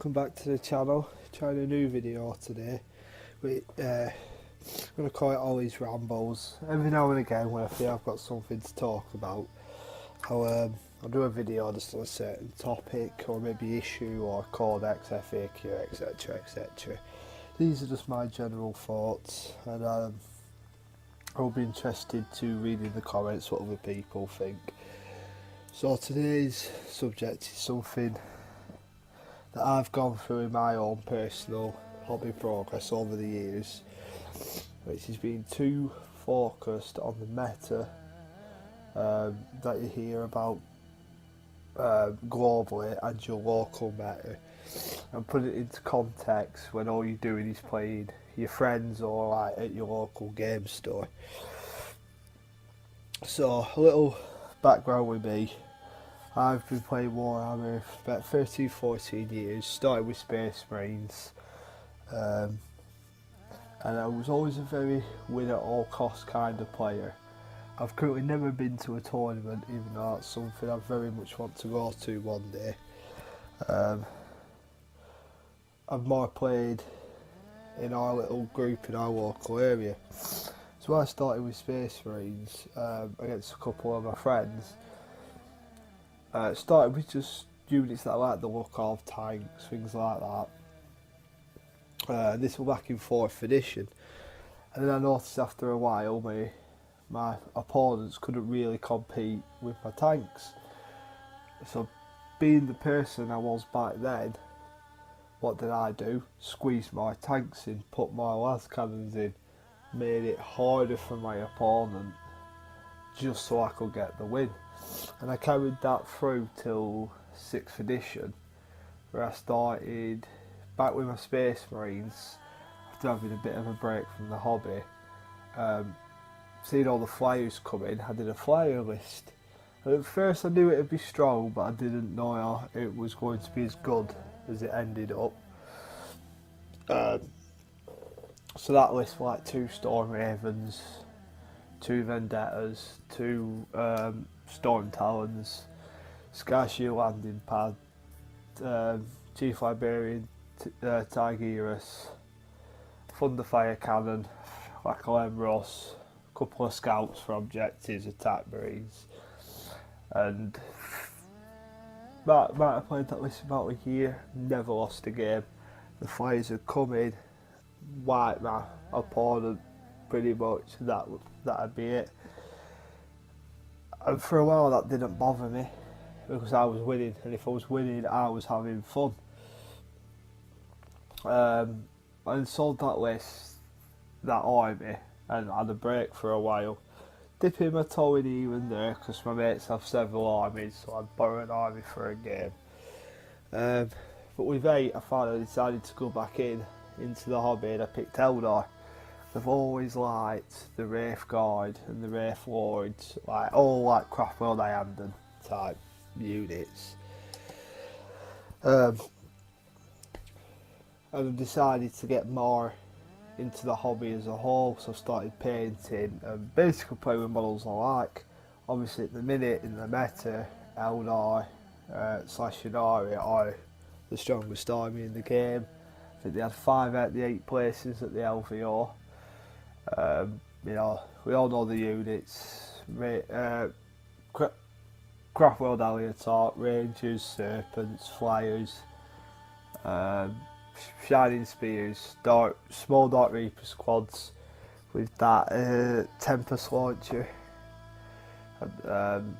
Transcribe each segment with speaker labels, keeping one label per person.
Speaker 1: welcome back to the channel. Trying a new video today. I'm going to call it Ollie's Rambles. Every now and again when I feel I've got something to talk about, I'll do a video just on a certain topic or maybe issue or codex, FAQ, etc, etc. These are just my general thoughts, and I'll be interested to read in the comments what other people think. So today's subject is something that I've gone through in my own personal hobby progress over the years, which has been too focused on the meta that you hear about globally and your local meta, and put it into context when all you're doing is playing your friends or like at your local game store. So a little background with me. I've been playing Warhammer for about 13-14 years, started with Space Marines, and I was always a very win at all costs kind of player. I've currently never been to a tournament, even though that's something I very much want to go to one day. I've more played in our little group in our local area. So I started with Space Marines against a couple of my friends. Started with just units that I like the look of, tanks, things like that. This was back in 4th edition, and then I noticed after a while my opponents couldn't really compete with my tanks. So being the person I was back then, what did I do? Squeeze my tanks in, put my las cannons in, made it harder for my opponent just so I could get the win. And I carried that through till 6th edition, where I started back with my Space Marines after having a bit of a break from the hobby. Seeing all the flyers come in, I did a flyer list. And at first I knew it would be strong, but I didn't know it was going to be as good as it ended up. So that list was like 2 Storm Ravens, 2 Vendettas, 2 Storm Talons, Scarshield Landing Pad, Chief Liberian Tigris, Thunderfire Cannon, like Ross, a couple of scouts for objectives, attack marines, and might have played that list about a year, never lost a game. The flyers had come in, wiped my opponent pretty much, that'd be it. And for a while that didn't bother me, because I was winning, and if I was winning I was having fun. I sold that list, that army, and had a break for a while, dipping my toe in even there because my mates have several armies, so I'd borrow an army for a game. But with 8 I finally decided to go back into the hobby, and I picked Eldar. I've always liked the Wraith Guard and the Wraith Lords, like all like Craftworld Iamden type units. And I decided to get more into the hobby as a whole, so I started painting and basically playing with models I like. Obviously at the minute in the meta, Eldar / Ynnari are the strongest army in the game. I think they had 5 out of the 8 places at the LVO. You know, we all know the units. Craftworld Alliator, Rangers, Serpents, Flyers, Shining Spears, small Dark Reaper squads with that Tempest launcher, and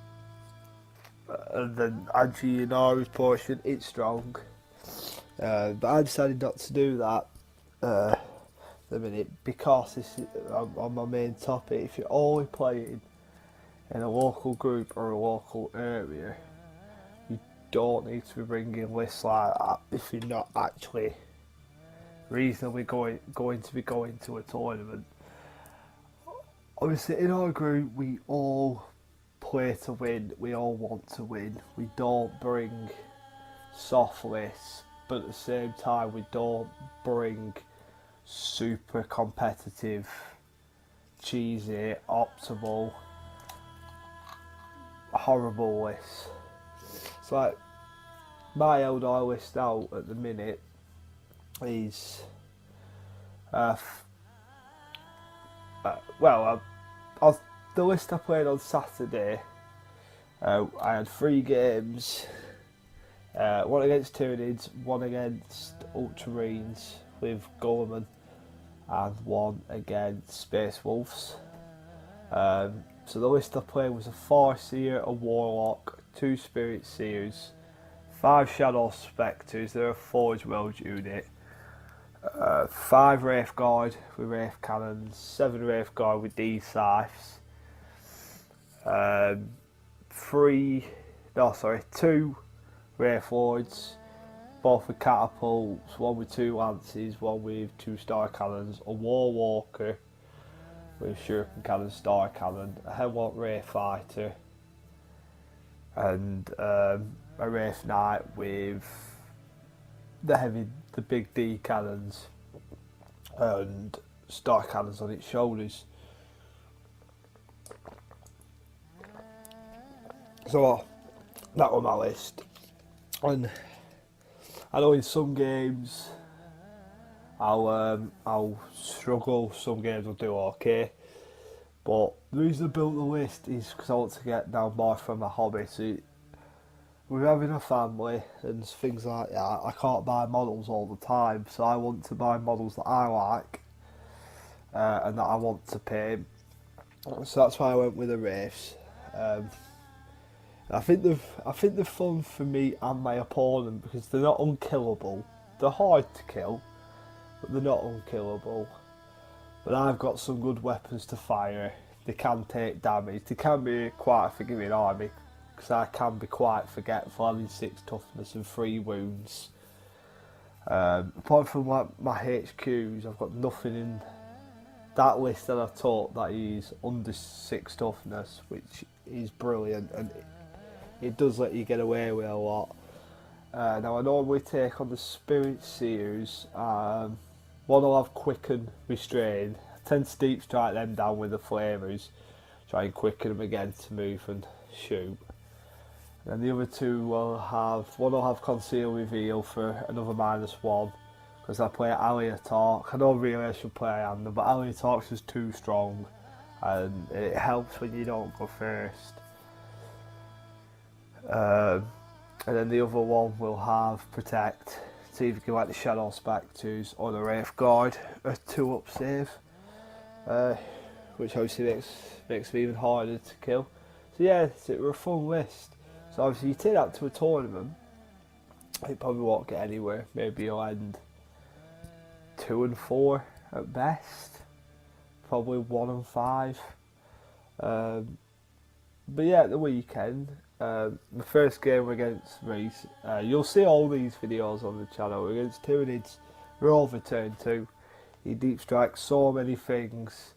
Speaker 1: then Ynnari's portion, it's strong. But I decided not to do that the minute, because this is on my main topic. If you're only playing in a local group or a local area, you don't need to be bringing lists like that if you're not actually reasonably going to be going to a tournament. Obviously in our group we all play to win, we all want to win. We don't bring soft lists, but at the same time we don't bring super competitive, cheesy, optimal, horrible lists. It's like my Eldar list now at the minute is the list I played on Saturday. I had 3 games, one against Tyranids, one against Ultramarines with Gorman, and one against Space Wolves. So the list I played was a Farseer, a Warlock, 2 Spirit Seers, 5 Shadow Spectres, they're a Forge World unit, 5 Wraith Guard with Wraith Cannons, 7 Wraith Guard with D-Scythes, 2 Wraith Lords, both with catapults, one with 2 lances, one with 2 star cannons, a War Walker with Shuriken Cannon, Star Cannon, a Hemlock Wraith Fighter, and a Wraith Knight with the big D cannons and Star Cannons on its shoulders. So that was my list, and I know in some games I'll struggle, some games will do okay, but the reason I built the list is because I want to get down more from my hobby. So with having a family and things like that, I can't buy models all the time, so I want to buy models that I like and that I want to paint. So that's why I went with the Wraiths. I think they're fun for me and my opponent because they're not unkillable. They're hard to kill, but they're not unkillable. But I've got some good weapons to fire. They can take damage. They can be quite a forgiving army because I can be quite forgetful, having 6 toughness and 3 wounds. Apart from my HQs, I've got nothing in that list that I taught that is under 6 toughness, which is brilliant, and it does let you get away with a lot. Now I normally take on the Spirit Seers. One will have Quicken, Restrain. I tend to deep strike them down with the Flamers, try and quicken them again to move and shoot. And the other 2 will have, one will have Conceal Reveal for another -1, because I play Alia Talk. I know really I should play Ander, but Alia Talk's just too strong, and it helps when you don't go first. And then the other one will have Protect, so either you like the Shadow Spectres or the Wraith Guard, a 2-up save, which obviously makes me even harder to kill. So yeah, it was a fun list. So obviously you take that to a tournament, it probably won't get anywhere. Maybe you'll end 2 and 4 at best, probably 1 and 5. But yeah, at the weekend, the first game against Reese, you'll see all these videos on the channel. Against Tyranids, we're over turn 2. He deep strikes so many things.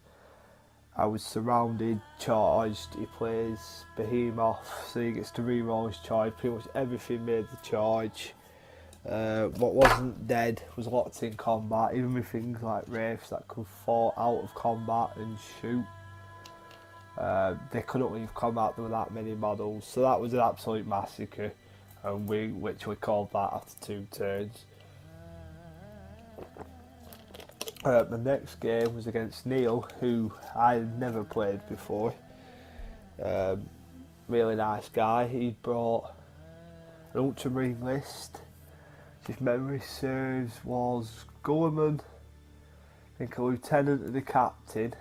Speaker 1: I was surrounded, charged. He plays Behemoth, so he gets to re-roll his charge. Pretty much everything made the charge. What wasn't dead was locked in combat, even with things like Wraiths that could fall out of combat and shoot. They couldn't leave combat, there were that many models, so that was an absolute massacre, and we literally called that after 2 turns. The next game was against Neil, who I had never played before. Really nice guy. He brought an Ultramarine list. If memory serves, was Gulliman, I think a lieutenant and a captain,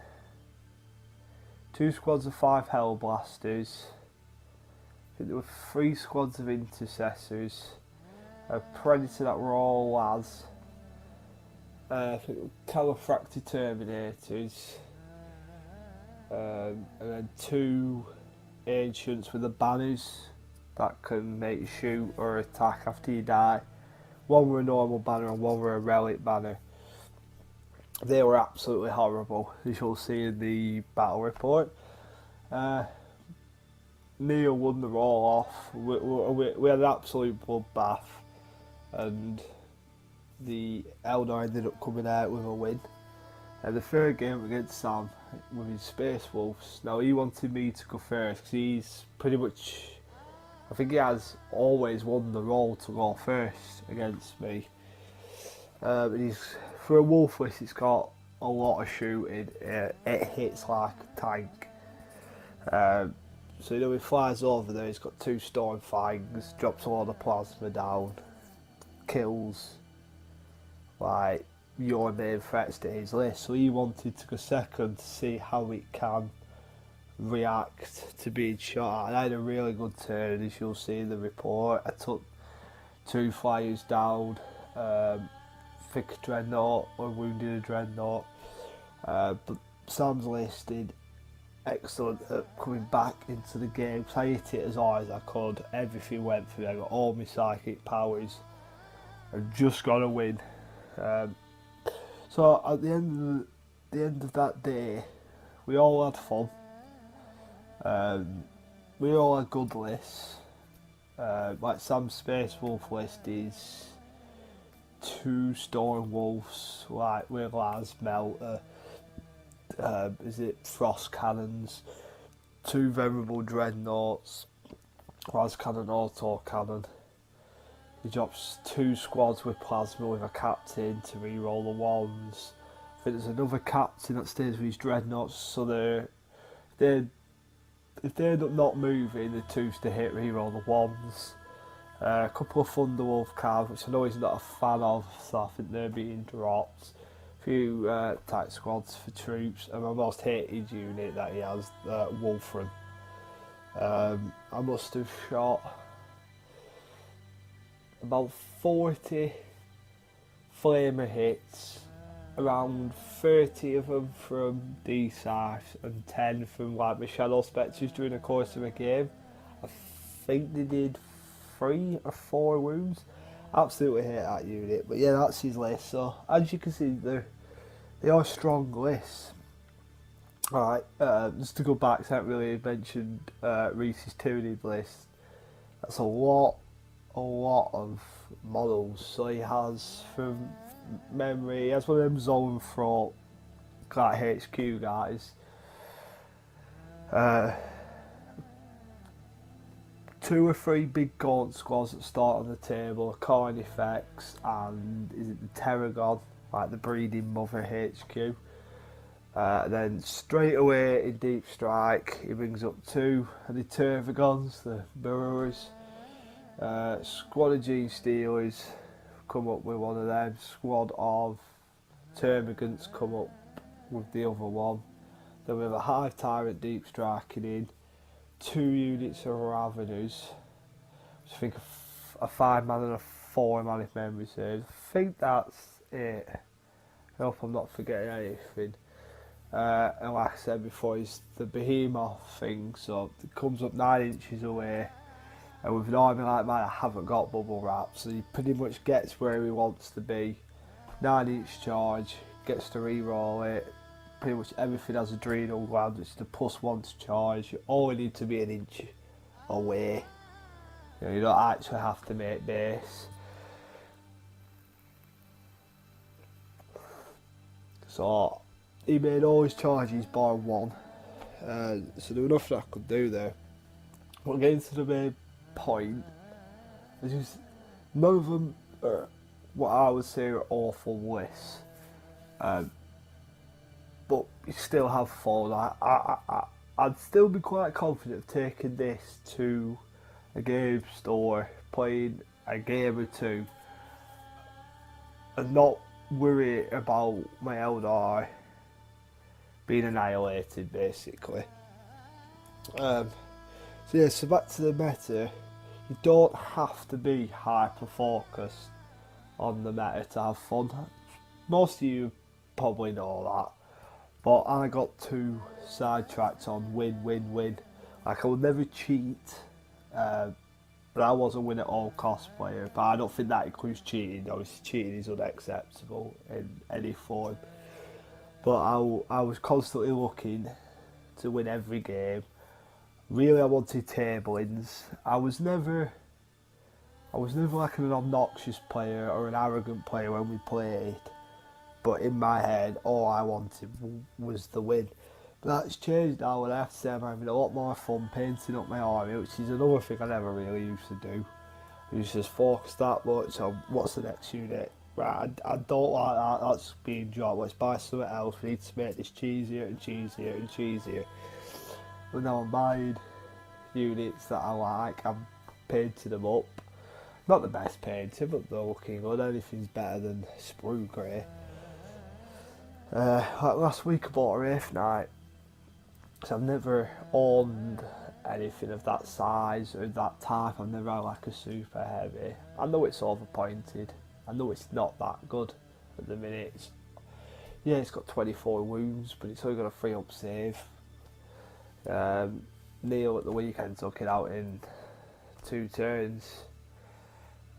Speaker 1: 2 squads of 5 Hellblasters, I think there were 3 squads of Intercessors, a Predator that were all lads, I think Califracty Terminators, and then 2 Ancients with the banners that can make you shoot or attack after you die. One were a normal banner and one were a relic banner. They were absolutely horrible, as you'll see in the battle report. Neil won the roll off. We had an absolute bloodbath, and the Eldar ended up coming out with a win. And the third game against Sam with his Space Wolves. Now he wanted me to go first because he's pretty much I think he has always won the role to go first against me. He's, for a wolf list, it's got a lot of shooting. It hits like a tank. So you know, he flies over there, he's got 2 storm fangs, drops a lot of plasma down, kills like your main threats to his list. So he wanted to go second to see how it can react to being shot at. And I had a really good turn, as you'll see in the report. I took 2 flyers down, thick a dreadnought or wounded a dreadnought. But Sam's list did excellent at coming back into the game. So I hit it as hard as I could. Everything went for me. I got all my psychic powers. I just got to win. So at the end of that day, we all had fun. We all had good lists. Like Sam's Space Wolf list is 2 Storm Wolves, like with Las Melter. Is it Frost Cannons, 2 Venerable Dreadnoughts, Las Cannon Auto Cannon. He drops 2 squads with Plasma with a captain to re-roll the ones. I think there's another captain that stays with his Dreadnoughts, so if they end up not moving, the 2s to hit re-roll the ones. A couple of Thunderwolf cards, which I know he's not a fan of, so I think they're being dropped. Few tight squads for troops, and my most hated unit that he has, Wolfram. I must have shot about 40 flamer hits, around 30 of them from D-Scythes and 10 from like my Shadow Spectres during the course of a game. I think they did 3 or 4 wounds. Absolutely hate that unit, but yeah, that's his list. So as you can see, they are strong lists. Alright, just to go back, I haven't really mentioned Reese's Tyrannid list. That's a lot of models. So he has, from memory, he has one of them Zone Throat, like HQ guys. 2 or 3 big gaunt squads that start on the table, Carnifex and is it the Terragon, like the breeding mother HQ. Then straight away in Deep Strike he brings up 2 of the Tervagons, the Burrowers. Squad of Gene Stealers come up with one of them. Squad of Termagants come up with the other one. Then we have a Hive Tyrant Deep Striking in, 2 units of Raveners, which I think a 5-man and a 4-man if memory serves. I think that's it. I hope I'm not forgetting anything. And like I said before, it's the Behemoth thing, so it comes up 9 inches away. And with an army like mine, I haven't got bubble wrap, so he pretty much gets where he wants to be. 9-inch charge, gets to re-roll it. Pretty much everything has adrenal glands, it's the +1 to charge. You only need to be 1 inch away. You don't actually have to make base. So he made all his charges bar 1. So there was nothing I could do there. But getting to the main point, is just none of them are what I would say are awful lists. But you still have fun. I'd still be quite confident of taking this to a game store, playing a game or 2, and not worry about my Eldar being annihilated, basically. So yeah, so back to the meta. You don't have to be hyper focused on the meta to have fun. Most of you probably know that. But I got too sidetracked on win. Like, I would never cheat, but I was a win at all cost player. But I don't think that includes cheating. Obviously, cheating is unacceptable in any form. But I was constantly looking to win every game. Really, I wanted tablings. I was never like an obnoxious player or an arrogant player when we played. But in my head, all I wanted was the win. But that's changed now, and I have to say I'm having a lot more fun painting up my army, which is another thing I never really used to do. I used to just focus that much on what's the next unit. Right, I don't like that, that's being dropped. Let's buy something else, we need to make this cheesier and cheesier and cheesier. But now I'm buying units that I like, I'm painting them up. Not the best painting, but they're looking good. Anything's better than sprue grey. Like last week I bought a Wraith Knight. So I've never owned anything of that size or that type. I've never had like a super heavy. I know it's overpointed. I know it's not that good at the minute. Yeah, it's got 24 wounds, but it's only got a 3 up save. Neil at the weekend took it out in 2 turns.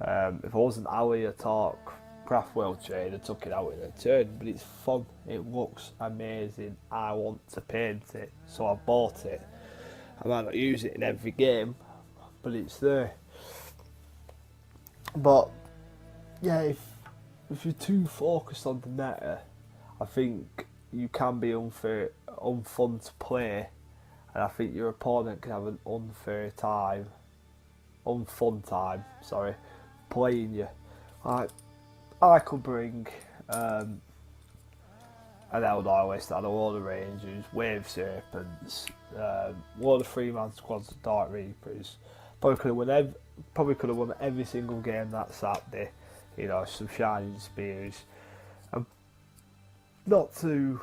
Speaker 1: If I wasn't Ali or Talk Craft World Trade, I took it out in a turn, but it's fun, it looks amazing, I want to paint it, so I bought it. I might not use it in every game, but it's there. But yeah, if you're too focused on the meta, I think you can be unfun to play, and I think your opponent can have an unfun time, playing you. Like, I could bring an Eldar list that had a load of Rangers, Wave Serpents, load of 3-man squads of Dark Reapers. Probably could have won every single game that Saturday. You know, some Shining Spears. I'm not saying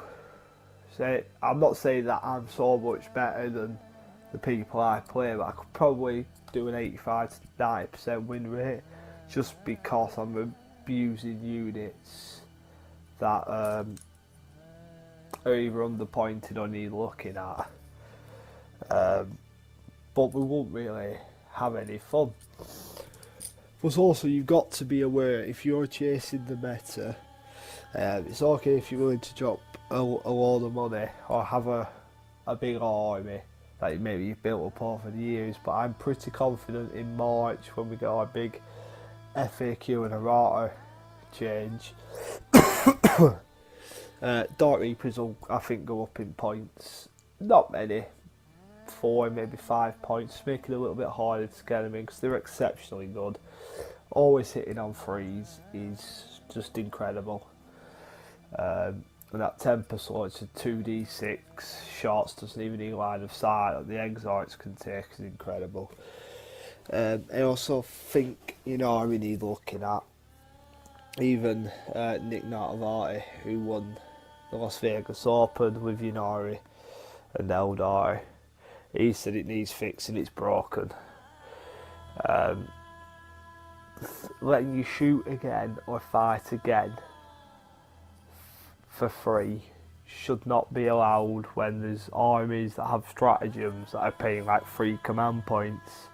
Speaker 1: that I'm so much better than the people I play, but I could probably do an 85 to 90% win rate just because I'm abusing units that are either underpointed or need looking at. But we won't really have any fun. But also, you've got to be aware, if you're chasing the meta, it's okay if you're willing to drop a load of money or have a big army that maybe you've built up over the years, but I'm pretty confident in March when we get our big FAQ and errata change. Dark Reapers will, I think, go up in points. Not many, 4, maybe 5 points, make it a little bit harder to get them in because they're exceptionally good. Always hitting on 3s is just incredible. And that temper sword, it's a 2d6 shots, doesn't even need line of sight that the exarchs can take, is incredible. I also think, you know, we need looking at. Even Nick Nartavati, who won the Las Vegas Open with Yunari and Eldar, he said it needs fixing, it's broken. Letting you shoot again or fight again for free should not be allowed when there's armies that have stratagems that are paying like 3 command points.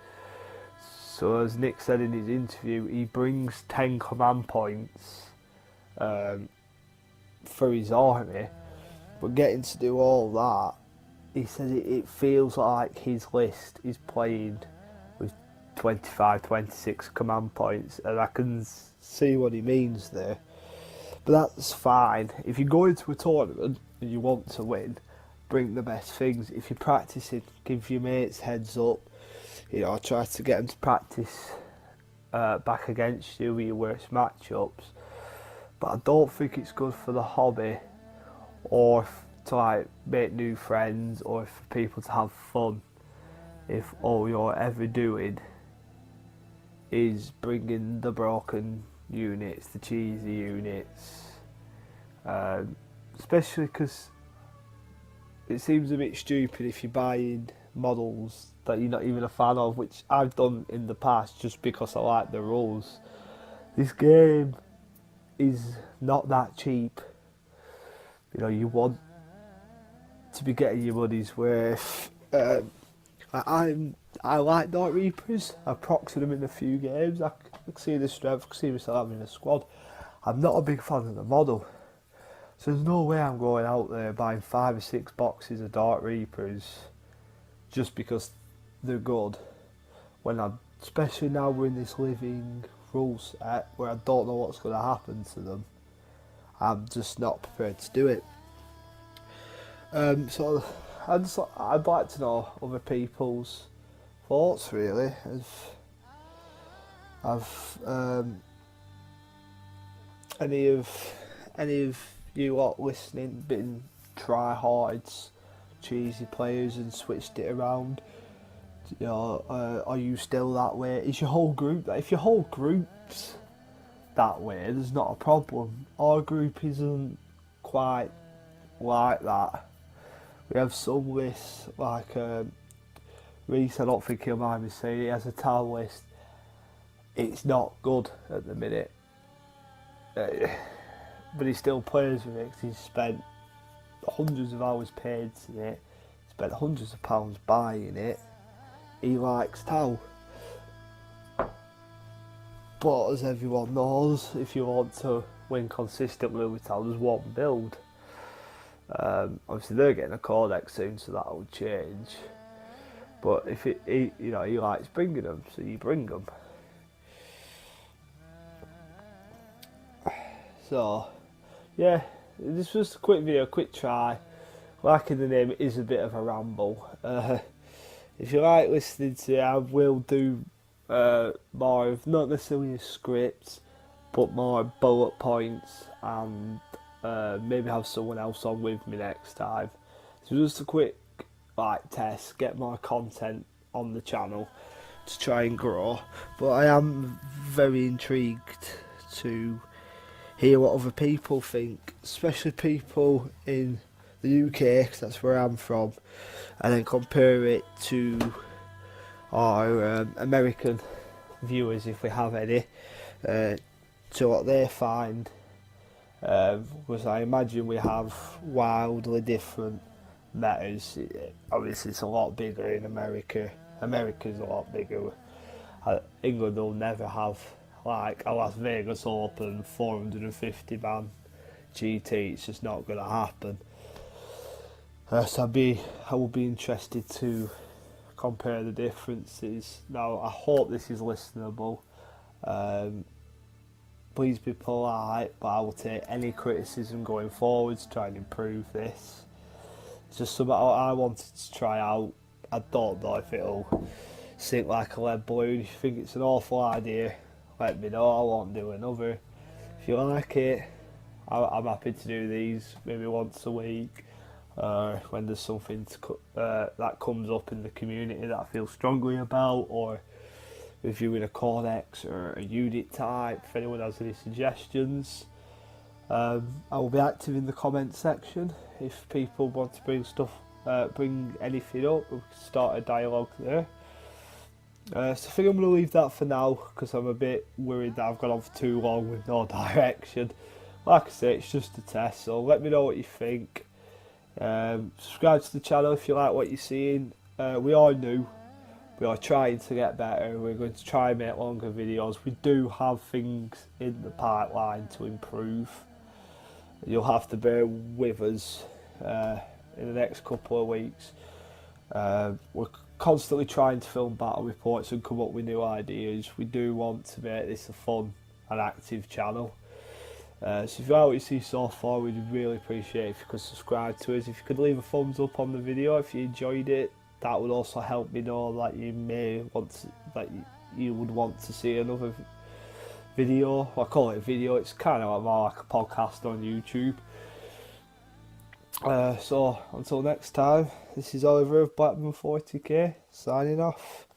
Speaker 1: So as Nick said in his interview, he brings 10 command points for his army, but getting to do all that, he says it feels like his list is playing with 25, 26 command points, and I can see what he means there. But that's fine. If you go into a tournament and you want to win, bring the best things. If you're practicing, give your mates heads up. You know, try to get them to practice back against you with your worst matchups. But I don't think it's good for the hobby, or to like make new friends, or for people to have fun, if all you're ever doing is bringing the broken units, the cheesy units. Especially because it seems a bit stupid if you're buying models that you're not even a fan of, which I've done in the past just because I like the rules. This game is not that cheap. You know, you want to be getting your money's worth. I like Dark Reapers. I've proxied them in a few games. I can see the strength, I can see myself having a squad. I'm not a big fan of the model. So there's no way I'm going out there buying 5 or 6 boxes of Dark Reapers just because they're good. When especially now we're in this living rule set where I don't know what's going to happen to them. I'm just not prepared to do it. So I'd like to know other people's thoughts, really. Have any of you lot listening been tryhards, cheesy players, and switched it around? You know, are you still that way? Is your whole group that? If your whole group's that way, there's not a problem. Our group isn't quite like that. We have some lists, like Reese, I don't think he'll mind me saying, he has a tile list. It's not good at the minute. But he still plays with it because he's spent hundreds of hours paid in it, spent hundreds of pounds buying it. He likes tau. But as everyone knows, if you want to win consistently with tau, there's one build. Obviously they're getting a codex soon, so that will change. But if he likes bringing them, so you bring them. So, yeah, this was a quick video, quick try. Like in the name, it is a bit of a ramble. If you like listening to it, I will do more of, not necessarily a script, but more bullet points, and maybe have someone else on with me next time. So just a quick test, get more content on the channel to try and grow. But I am very intrigued to hear what other people think, especially people in the UK, because that's where I'm from, and then compare it to our American viewers, if we have any, to what they find, because I imagine we have wildly different metas. Obviously it's a lot bigger in America. America's a lot bigger. England will never have like a Las Vegas Open 450 man GT. It's just not going to happen. So I will be interested to compare the differences. Now I hope this is listenable. Please be polite, but I will take any criticism going forward to try and improve this. It's just something I wanted to try out. I don't know if it'll sink like a lead balloon. If you think it's an awful idea, let me know. I won't do another. If you like it, I'm happy to do these maybe once a week, when there's something that comes up in the community that I feel strongly about, or reviewing a codex or a unit type. If anyone has any suggestions, I will be active in the comment section. If people want to bring anything up, we can start a dialogue there. So I think I'm going to leave that for now, because I'm a bit worried that I've gone on for too long with no direction. Like I say, it's just a test, so let me know what you think. Subscribe to the channel if you like what you're seeing. We are new, we are trying to get better, we're going to try and make longer videos. We do have things in the pipeline to improve. You'll have to bear with us in the next couple of weeks. We're constantly trying to film battle reports and come up with new ideas. We do want to make this a fun and active channel. So if you like what you see so far, we'd really appreciate it if you could subscribe to us. If you could leave a thumbs up on the video if you enjoyed it, that would also help me know that you may want to, that you would want to see another video. I call it a video, it's kind of more like a podcast on YouTube. So until next time, this is Oliver of Blackburn 40k signing off.